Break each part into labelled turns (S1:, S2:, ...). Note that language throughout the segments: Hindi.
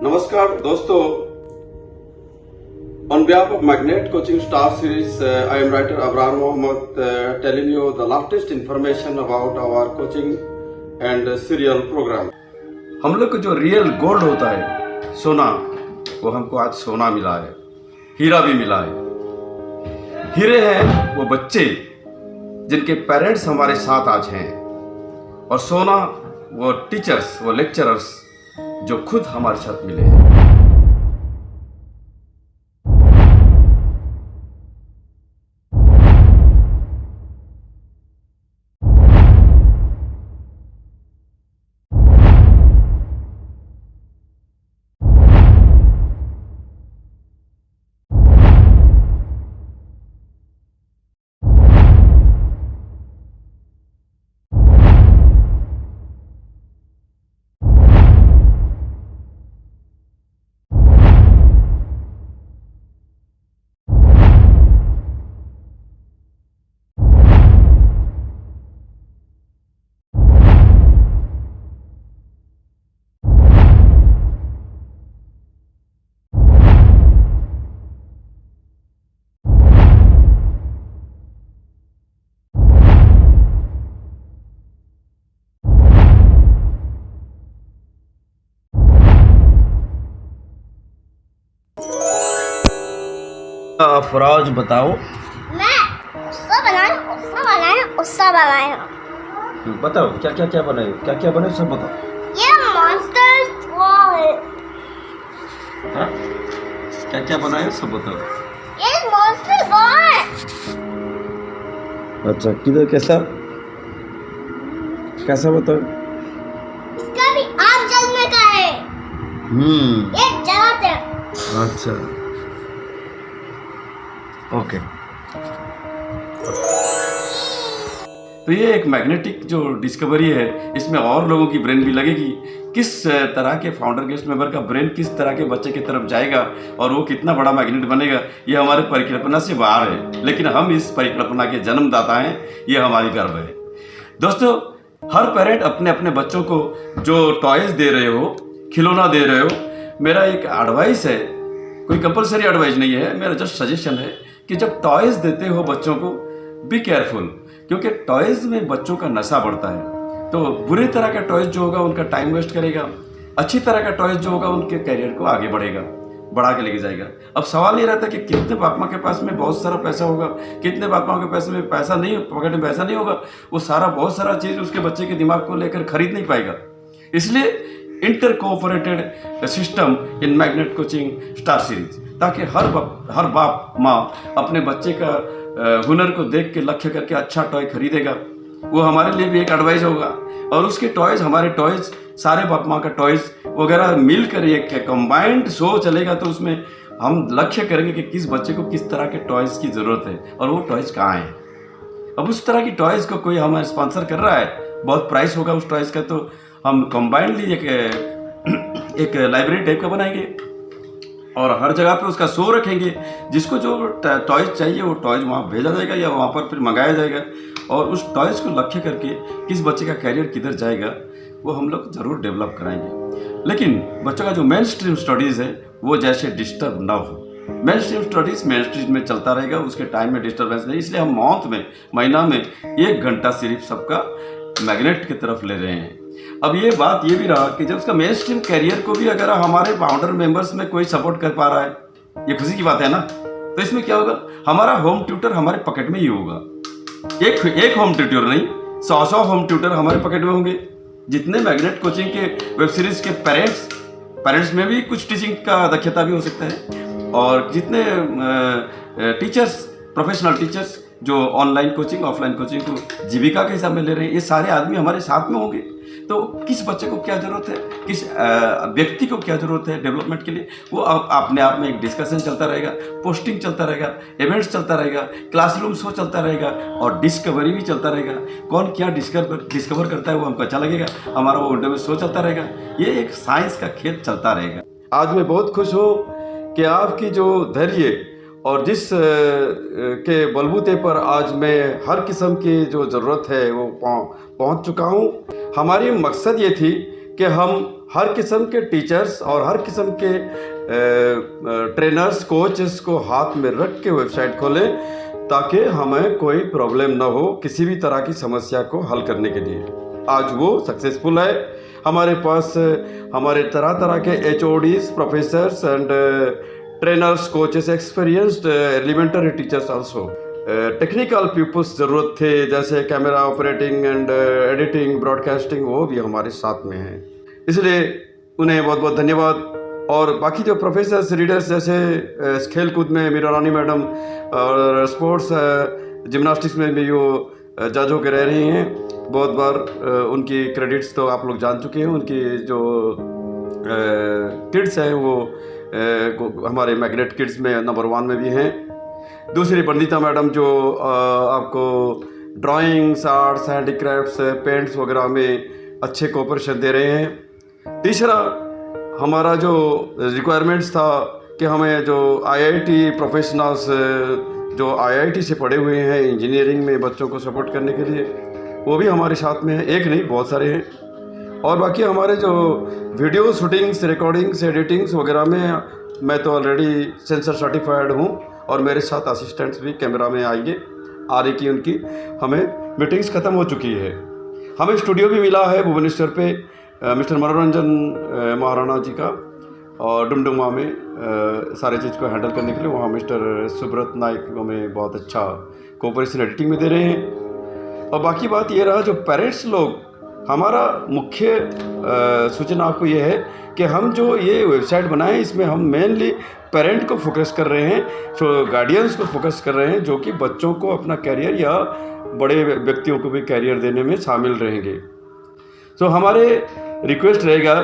S1: नमस्कार दोस्तों, on behalf of Magnet Coaching Star Series, I am writer Abrar Mohammed telling you the latest information about our coaching and serial program. हम लोग को जो रियल गोल्ड होता है सोना, वो हमको आज सोना मिला है, हीरा भी मिला है। हीरे हैं वो बच्चे जिनके पेरेंट्स हमारे साथ आज हैं, और सोना वो टीचर्स, वो लेक्चरर्स जो खुद हमारे साथ मिले हैं।
S2: फराज बताओ।
S3: मैं उससा बनाया।
S2: बताओ क्या बनाए, क्या बनाए सब बताओ।
S3: ये मॉन्स्टर्स वो है।
S2: हाँ? क्या बनाए सब बताओ।
S3: ये मॉन्स्टर वो है।
S2: अच्छा किधर कैसा बताओ।
S3: इसका भी आग जलने का है। ये जलाते हैं।
S2: अच्छा ओके।
S1: तो ये एक मैग्नेटिक जो डिस्कवरी है, इसमें और लोगों की ब्रेन भी लगेगी। किस तरह के फाउंडर गेस्ट मेंबर का ब्रेन किस तरह के बच्चे की तरफ जाएगा और वो कितना बड़ा मैग्नेट बनेगा, ये हमारे परिकल्पना से बाहर है, लेकिन हम इस परिकल्पना के जन्मदाता हैं, ये हमारी गर्व है। दोस्तों, हर पेरेंट अपने अपने बच्चों को जो टॉयज दे रहे हो, खिलौना दे रहे हो, मेरा एक एडवाइस है, कोई कंपलसरी एडवाइस नहीं है, मेरा जस्ट सजेशन है कि जब टॉयज देते हो बच्चों को, बी केयरफुल, क्योंकि टॉयज में बच्चों का नशा बढ़ता है। तो बुरी तरह का टॉयज जो होगा उनका टाइम वेस्ट करेगा, अच्छी तरह का टॉयज जो होगा उनके कैरियर को आगे बढ़ा के लेके जाएगा। अब सवाल ये रहता है कि कितने बाप माँ के पास में बहुत सारा पैसा होगा, कितने बाप माँ के पास में पैसा नहीं, पॉकेट में पैसा नहीं होगा, वो सारा बहुत सारा चीज़ उसके बच्चे के दिमाग को लेकर खरीद नहीं पाएगा। इसलिए inter cooperated system in magnet coaching star series, ताकि हर बाप माँ अपने बच्चे का हुनर को देख के लक्ष्य करके अच्छा टॉय खरीदेगा। वो हमारे लिए भी एक एडवाइस होगा, और उसके टॉयज, हमारे टॉयज, सारे बाप माँ का टॉयज वगैरह मिलकर एक कंबाइंड शो चलेगा। तो उसमें हम लक्ष्य करेंगे कि किस बच्चे को किस तरह के टॉयज की ज़रूरत है और वो टॉयज कहाँ हैं। अब उस तरह की टॉयज को कोई हमें स्पॉन्सर कर रहा है, बहुत प्राइस होगा उस टॉयज का, तो हम कंबाइंडली एक लाइब्रेरी टाइप का बनाएंगे और हर जगह पे उसका शो रखेंगे। जिसको जो टॉयज चाहिए वो टॉयज वहाँ भेजा जाएगा या वहाँ पर फिर मंगाया जाएगा, और उस टॉयज को लक्ष्य करके किस बच्चे का कैरियर किधर जाएगा वो हम लोग ज़रूर डेवलप कराएंगे। लेकिन बच्चों का जो मेन स्ट्रीम स्टडीज़ है वो जैसे डिस्टर्ब ना हो। Main stream studies main stream में चलता रहेगा, उसके टाइम में डिस्टर्बेंस नहीं। इसलिए हम महीना में 1 घंटा सिर्फ सबका मैग्नेट की तरफ ले रहे हैं। अब ये बात ये भी रहा कि जब उसका मेन स्ट्रीम कैरियर को भी अगर हमारे फाउंडर मेंबर्स में कोई सपोर्ट कर पा रहा है, ये खुशी की बात है ना। तो इसमें क्या होगा, हमारा होम ट्यूटर हमारे पॉकेट में ही होगा। एक होम ट्यूटर नहीं, 100 होम ट्यूटर हमारे पॉकेट में होंगे। जितने मैग्नेट कोचिंग के वेब सीरीज के पेरेंट्स में भी कुछ टीचिंग का दक्षता भी हो सकता है, और जितने टीचर्स, प्रोफेशनल टीचर्स जो ऑनलाइन कोचिंग, ऑफलाइन कोचिंग को जीविका के हिसाब में ले रहे हैं, ये सारे आदमी हमारे साथ में होंगे। तो किस बच्चे को क्या ज़रूरत है, किस व्यक्ति को क्या ज़रूरत है डेवलपमेंट के लिए, वो अपने आप में एक डिस्कशन चलता रहेगा, पोस्टिंग चलता रहेगा, इवेंट्स चलता रहेगा, क्लासरूम शो चलता रहेगा, और डिस्कवरी भी चलता रहेगा। कौन क्या डिस्कवर करता है वो हमको अच्छा लगेगा, हमारा वो विंडो में शो चलता रहेगा। ये एक साइंस का खेल चलता रहेगा। आज मैं बहुत खुश हूँ कि आपकी जो धैर्य और जिस के बलबूते पर आज मैं हर किस्म की जो ज़रूरत है वो पहुँच चुका हूँ। हमारी मकसद ये थी कि हम हर किस्म के टीचर्स और हर किस्म के ट्रेनर्स कोचेस को हाथ में रख के वेबसाइट खोलें ताकि हमें कोई प्रॉब्लम ना हो किसी भी तरह की समस्या को हल करने के लिए। आज वो सक्सेसफुल है। हमारे पास हमारे तरह तरह के HODs, professors and trainers, coaches, experienced elementary teachers also. Technical peoples ज़रूरत थे जैसे camera operating and editing, broadcasting, वो भी हमारे साथ में हैं। इसलिए उन्हें बहुत बहुत धन्यवाद। और बाकी जो प्रोफेसर्स, रीडर्स जैसे खेल कूद में मीरा रानी मैडम और स्पोर्ट्स जिम्नास्टिक्स में भी जो जज होकर रह रही हैं, बहुत बार उनकी क्रेडिट्स तो आप लोग जान चुके हैं। उनकी जो किड्स हैं वो हमारे मैग्नेट किड्स में नंबर 1 में भी हैं। दूसरी बंदिता मैडम जो आपको ड्राइंग्स, आर्ट्स, हैंडीक्राफ्ट्स, पेंट्स वगैरह में अच्छे कोऑपरेशन दे रहे हैं। तीसरा हमारा जो रिक्वायरमेंट्स था कि हमें जो IIT प्रोफेशनल्स जो IIT से पढ़े हुए हैं इंजीनियरिंग में बच्चों को सपोर्ट करने के लिए, वो भी हमारे साथ में है। एक नहीं, बहुत सारे हैं। और बाकी हमारे जो वीडियो शूटिंग्स, रिकॉर्डिंग्स, एडिटिंग्स वगैरह में मैं तो ऑलरेडी सेंसर सर्टिफाइड हूँ और मेरे साथ असिस्टेंट्स भी कैमरा में आएंगे। आ रही की उनकी हमें मीटिंग्स ख़त्म हो चुकी है। हमें स्टूडियो भी मिला है भुवनेश्वर पे मिस्टर मनोरंजन महाराणा जी का, और डुमडुमा में सारे चीज़ को हैंडल करने के लिए वहाँ मिस्टर सुब्रत नाइक हमें बहुत अच्छा कोऑपरेशन एडिटिंग में दे रहे हैं। और बाकी बात ये रहा, जो पेरेंट्स लोग, हमारा मुख्य सूचना आपको ये है कि हम जो ये वेबसाइट बनाए इसमें हम मेनली पेरेंट को फोकस कर रहे हैं, तो गार्डियंस को फोकस कर रहे हैं जो कि बच्चों को अपना कैरियर या बड़े व्यक्तियों को भी कैरियर देने में शामिल रहेंगे। तो हमारे रिक्वेस्ट रहेगा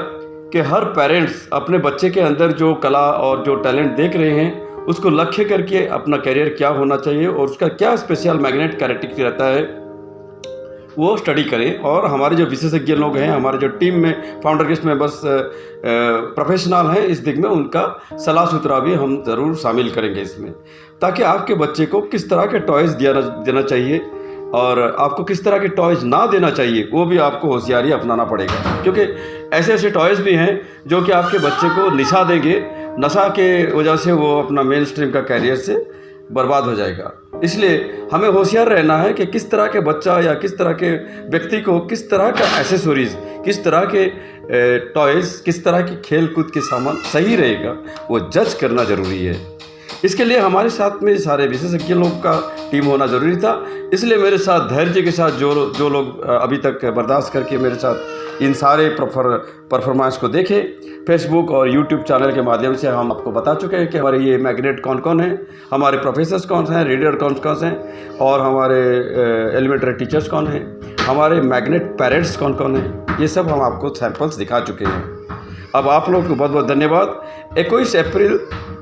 S1: कि हर पेरेंट्स अपने बच्चे के अंदर जो कला और जो टैलेंट देख रहे हैं उसको लक्ष्य करके अपना कैरियर क्या होना चाहिए और उसका क्या स्पेशल मैग्नेट कैरेक्टरिस्टिक रहता है वो स्टडी करें। और हमारे जो विशेषज्ञ लोग हैं, हमारे जो टीम में फाउंडर गेस्ट मेंबर्स प्रोफेशनल हैं इस दिग में, उनका सलाह सुथरा भी हम ज़रूर शामिल करेंगे इसमें, ताकि आपके बच्चे को किस तरह के टॉयज़ देना चाहिए और आपको किस तरह के टॉयज़ ना देना चाहिए वो भी आपको होशियारी अपनाना पड़ेगा। क्योंकि ऐसे ऐसे टॉयज़ भी हैं जो कि आपके बच्चे को निशा देंगे, नशा के वजह से वो अपना मेन स्ट्रीम का कैरियर से बर्बाद हो जाएगा। इसलिए हमें होशियार रहना है कि किस तरह के बच्चा या किस तरह के व्यक्ति को किस तरह का एसेसरीज़, किस तरह के टॉयज़, किस तरह की खेल कूद के सामान सही रहेगा वो जज करना ज़रूरी है। इसके लिए हमारे साथ में सारे विशेषज्ञ लोग का टीम होना ज़रूरी था। इसलिए मेरे साथ धैर्य के साथ जो लोग अभी तक बर्दाश्त करके मेरे साथ इन सारे परफॉर्मेंस को देखे, फेसबुक और यूट्यूब चैनल के माध्यम से हम आपको बता चुके हैं कि हमारे ये मैग्नेट कौन कौन हैं, हमारे प्रोफेसर्स कौन हैं, रीडर कौन कौन हैं और हमारे एलिमेंट्री टीचर्स कौन हैं, हमारे मैग्नेट पेरेंट्स कौन कौन हैं। ये सब हम आपको सैंपल्स दिखा चुके हैं। अब आप लोग को बहुत बहुत धन्यवाद। 21 April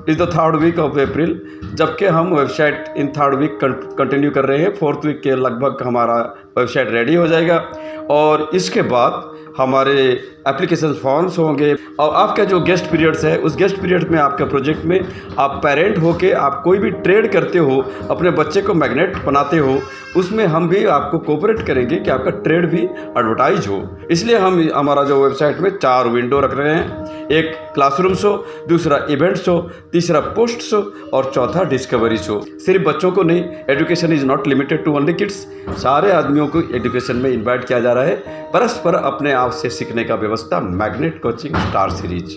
S1: is the 3rd week of April, जबकि हम वेबसाइट इन 3rd वीक कंटिन्यू कर रहे हैं। 4th वीक के लगभग हमारा वेबसाइट रेडी हो जाएगा और इसके बाद हमारे एप्लीकेशन फॉर्म्स होंगे और आपका जो गेस्ट पीरियड्स है उस गेस्ट पीरियड में आपका प्रोजेक्ट में आप पेरेंट होके आप कोई भी ट्रेड करते हो, अपने बच्चे को मैग्नेट बनाते हो, उसमें हम भी आपको कोऑपरेट करेंगे कि आपका ट्रेड भी एडवर्टाइज हो। इसलिए हम हमारा जो वेबसाइट में 4 विंडो रख रहे हैं, एक क्लासरूम शो, दूसरा इवेंट शो, तीसरा पोस्ट शो और चौथा डिस्कवरी शो। सिर्फ बच्चों को नहीं, education is not limited to only kids, सारे आदमियों को एजुकेशन में इन्वाइट किया जा रहा है। परस्पर अपने आप से सीखने का व्यवस्था मैग्नेट कोचिंग स्टार सीरीज।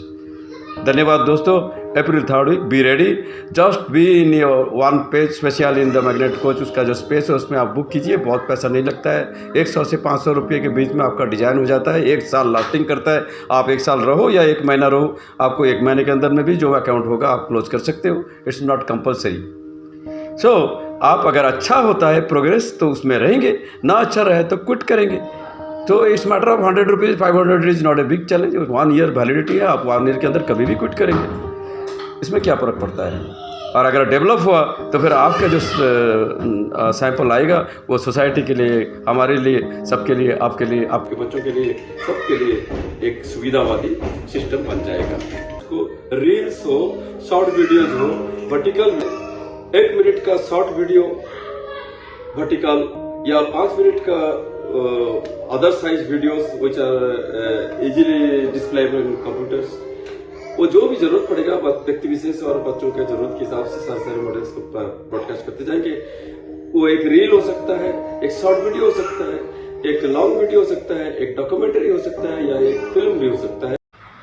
S1: धन्यवाद दोस्तों। April 3rd week, be ready, just be in your 1 page special in the magnet coach. उसका जो स्पेस है उसमें आप बुक कीजिए, बहुत पैसा नहीं लगता है, 100 से 500 रुपये के बीच में आपका डिज़ाइन हो जाता है, 1 साल लास्टिंग करता है। आप 1 साल रहो या 1 महीना रहो, आपको 1 महीने के अंदर में भी जो अकाउंट होगा आप क्लोज कर सकते हो। It's not compulsory. सो आप अगर अच्छा होता है प्रोग्रेस तो उसमें रहेंगे, ना अच्छा रहे तो क्विट करेंगे। तो it's matter of 100 rupees, 500 is not a big challenge. 1 year validity है, आप 1 ईयर के अंदर कभी भी क्विट करेंगे, इसमें क्या फ़र्क पड़ता है। और अगर डेवलप हुआ तो फिर आपका जो सैंपल आएगा वो सोसाइटी के लिए, हमारे लिए, सबके लिए, आपके लिए, आपके बच्चों के लिए, सबके लिए एक सुविधावादी सिस्टम बन जाएगा। उसको रील्स हो, शॉर्ट वीडियोज़ हो, वर्टिकल में 1 मिनट का शॉर्ट वीडियो वर्टिकल या 5 मिनट का
S4: other size videos which are easily displayable in computers. वो जो भी जरूरत पड़ेगा व्यक्ति विशेष और बच्चों के जरूरत के हिसाब से सारे मॉडल्स को ब्रॉडकास्ट करते जाएंगे। वो एक रील हो सकता है, एक शॉर्ट वीडियो हो सकता है, एक लॉन्ग वीडियो हो सकता है, एक डॉक्यूमेंट्री हो सकता है या एक फिल्म भी हो सकता है।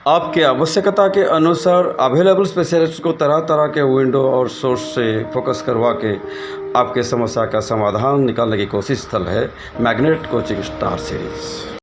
S1: आपके आवश्यकता के अनुसार अवेलेबल स्पेशलिस्ट को तरह तरह के विंडो और सोर्स से फोकस करवा के आपके समस्या का समाधान निकालने की कोशिश स्थल है मैग्नेट कोचिंग स्टार सीरीज।